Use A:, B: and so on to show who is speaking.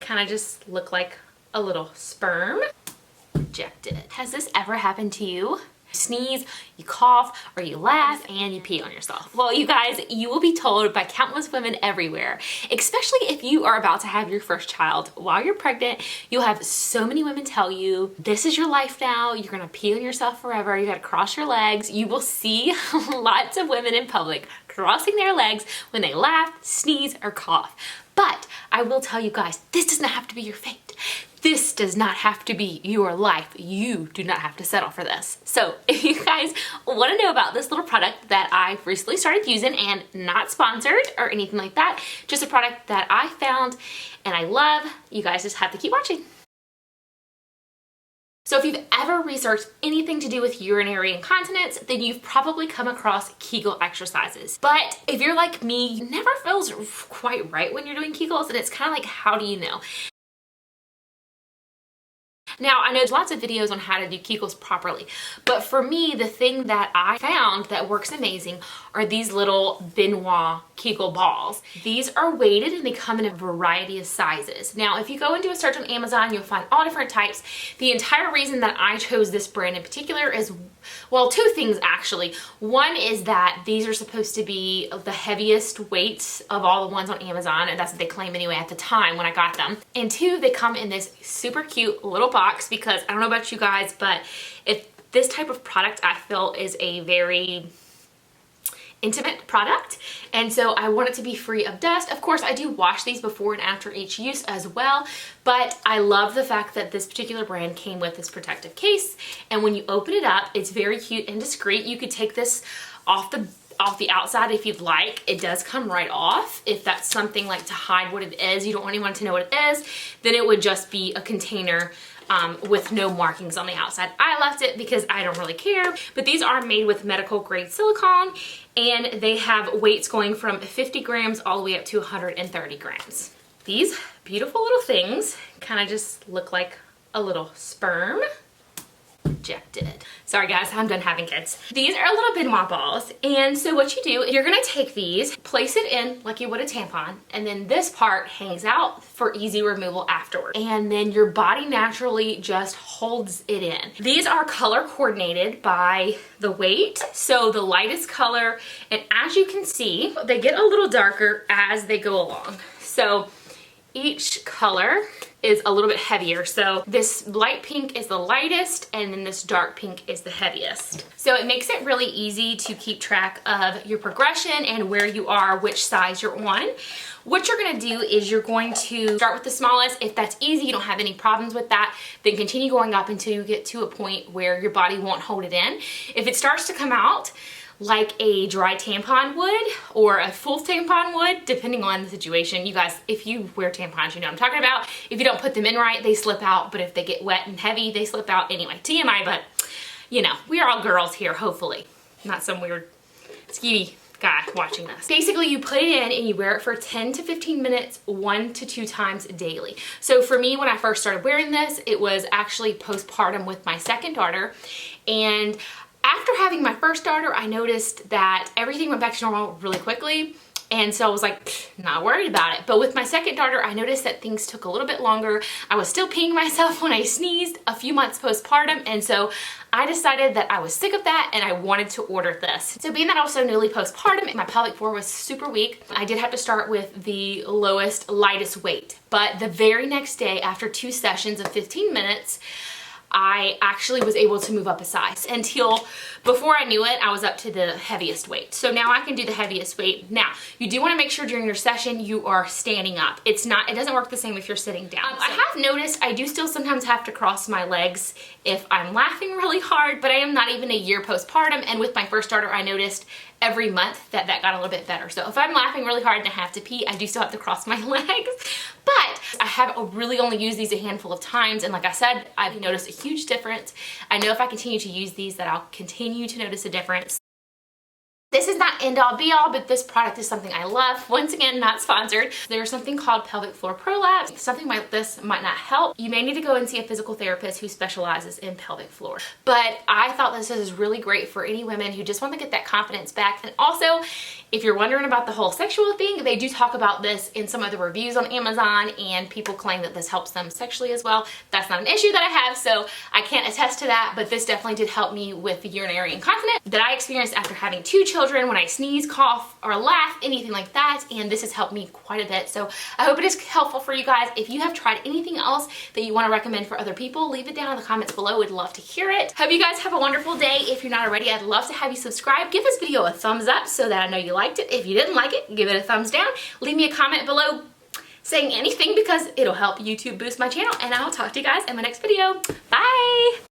A: kind of just look like a little sperm. Rejected. Has this ever happened to you? Sneeze, you cough, or you laugh, and you pee on yourself. Well, you guys, you will be told by countless women everywhere, especially if you are about to have your first child. While you're pregnant, you'll have so many women tell you, this is your life now, you're gonna pee on yourself forever, you gotta cross your legs. You will see lots of women in public crossing their legs when they laugh, sneeze, or cough. But I will tell you guys, this does not have to be your fate. This does not have to be your life. You do not have to settle for this. So if you guys want to know about this little product that I've recently started using, and not sponsored or anything like that, just a product that I found and I love, you guys just have to keep watching. So if you've ever researched anything to do with urinary incontinence, then you've probably come across Kegel exercises. But if you're like me, it never feels quite right when you're doing Kegels, and it's kind of like, how do you know? Now, I know there's lots of videos on how to do Kegels properly, but for me, the thing that I found that works amazing are these little Benoit Kegel balls. These are weighted and they come in a variety of sizes. Now, if you go and do a search on Amazon, you'll find all different types. The entire reason that I chose this brand in particular is, well, two things actually. One is that these are supposed to be the heaviest weights of all the ones on Amazon, and that's what they claim anyway at the time when I got them. And two, they come in this super cute little box, because I don't know about you guys, but if this type of product I feel is a very intimate product, and so I want it to be free of dust. Of course, I do wash these before and after each use as well, but I love the fact that this particular brand came with this protective case, and when you open it up, it's very cute and discreet. You could take this off the outside if you'd like. It does come right off. If that's something like to hide what it is, you don't want anyone to know what it is, then it would just be a container with no markings on the outside. I left it because I don't really care, but these are made with medical grade silicone, and they have weights going from 50 grams all the way up to 130 grams. These beautiful little things kind of just look like a little sperm. Rejected. Sorry guys, I'm done having kids. These are little Benoit balls, and so what you do, you're gonna take these, place it in like you would a tampon, and then this part hangs out for easy removal afterward. And then your body naturally just holds it in. These are color coordinated by the weight, so the lightest color, and as you can see, they get a little darker as they go along. So each color is a little bit heavier. So this light pink is the lightest, and then this dark pink is the heaviest. So it makes it really easy to keep track of your progression and where you are, which size you're on. What you're gonna do is you're going to start with the smallest. If that's easy, you don't have any problems with that, then continue going up until you get to a point where your body won't hold it in. If it starts to come out like a dry tampon would, or a full tampon would, depending on the situation. You guys, if you wear tampons, you know what I'm talking about. If you don't put them in right, they slip out, but if they get wet and heavy, they slip out. Anyway, TMI, but you know, we are all girls here, hopefully. Not some weird skeevy guy watching this. Basically, you put it in and you wear it for 10 to 15 minutes, 1 to 2 times daily. So for me, when I first started wearing this, it was actually postpartum with my second daughter, and after having my first daughter, I noticed that everything went back to normal really quickly, and so I was like, not worried about it. But with my second daughter, I noticed that things took a little bit longer. I was still peeing myself when I sneezed a few months postpartum, and so I decided that I was sick of that and I wanted to order this. So being that I was so newly postpartum, my pelvic floor was super weak, I did have to start with the lowest, lightest weight. But the very next day, after 2 sessions of 15 minutes, I actually was able to move up a size, until before I knew it, I was up to the heaviest weight. So now I can do the heaviest weight. Now, you do want to make sure during your session you are standing up. It doesn't work the same if you're sitting down. I have noticed I do still sometimes have to cross my legs if I'm laughing really hard, but I am not even a year postpartum, and with my first daughter, I noticed every month that got a little bit better. So if I'm laughing really hard and I have to pee, I do still have to cross my legs. But I have really only used these a handful of times, and like I said, I've noticed a huge difference. I know if I continue to use these that I'll continue to notice a difference. This is not end all be all, but this product is something I love. Once again, not sponsored. There's something called pelvic floor prolapse. Something like this might not help. You may need to go and see a physical therapist who specializes in pelvic floor. But I thought this is really great for any women who just want to get that confidence back. And also, if you're wondering about the whole sexual thing, they do talk about this in some of the reviews on Amazon, and people claim that this helps them sexually as well. That's not an issue that I have, so I can't attest to that, but this definitely did help me with the urinary incontinence that I experienced after having 2 children when I sneeze, cough, or laugh, anything like that, and this has helped me quite a bit. So I hope it is helpful for you guys. If you have tried anything else that you want to recommend for other people, leave it down in the comments below. We'd love to hear it. Hope you guys have a wonderful day. If you're not already, I'd love to have you subscribe. Give this video a thumbs up so that I know you liked it. If you didn't like it, give it a thumbs down. Leave me a comment below saying anything because it'll help YouTube boost my channel, and I'll talk to you guys in my next video. Bye!